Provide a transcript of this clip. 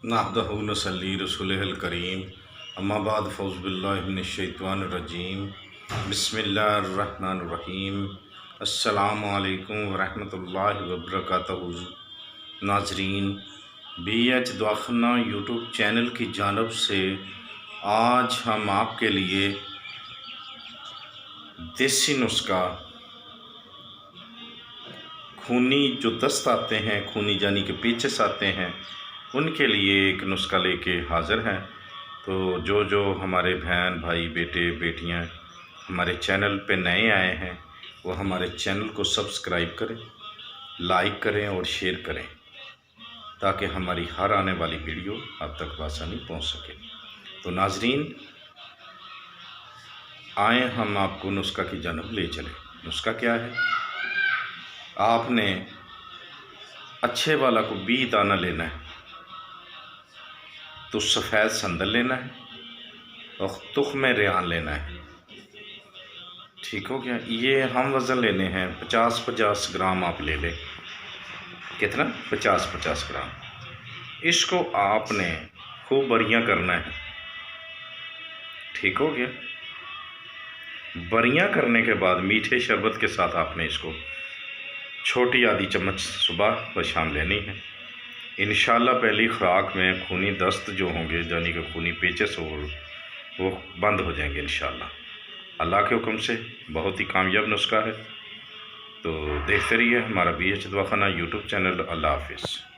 नहमदुहु व नसल्ली रसूलिहिल करीम अम्मा बाद फ़ौज़ु बिल्लाहि मिनश शैतानिर रजीम बिस्मिल्लाहिर्रहमानिर्रहीम अस्सलामु अलैकुम व रहमतुल्लाहि व बरकातहू। नाज़रीन, BH दवाख़ाना यूट्यूब चैनल की जानब से आज हम आपके लिए देसी नुस्खा खूनी जो दस्त आते हैं, खूनी जानी के पेचिश आते हैं, उनके लिए एक नुस्खा लेके हाज़िर हैं। तो जो हमारे बहन भाई बेटे बेटियां हमारे चैनल पे नए आए हैं वो हमारे चैनल को सब्सक्राइब करें, लाइक करें और शेयर करें ताकि हमारी हर आने वाली वीडियो आप तक आसानी पहुंच सके। तो नाजरीन, आए हम आपको नुस्खा की जानब ले चलें। नुस्खा क्या है? आपने अच्छे वाला को 20 दाना लेना है, तो सफ़ेद संदल लेना है और तुख्म रेहान लेना है। ठीक हो गया। ये हम वज़न लेने हैं 50-50 ग्राम आप ले लें। कितना? 50-50 ग्राम। इसको आपने खूब बरियां करना है। ठीक हो गया। बरियां करने के बाद मीठे शरबत के साथ आपने इसको छोटी आधी चम्मच सुबह व शाम लेनी है। इंशाल्लाह पहली खुराक में खूनी दस्त जो होंगे, यानी कि खूनी पेचिश हो, वो बंद हो जाएंगे इंशाल्लाह। अल्लाह के हुक्म से बहुत ही कामयाब नुस्खा है। तो देखते रहिए हमारा BH दवाख़ाना यूट्यूब चैनल। अल्लाह हाफिज़।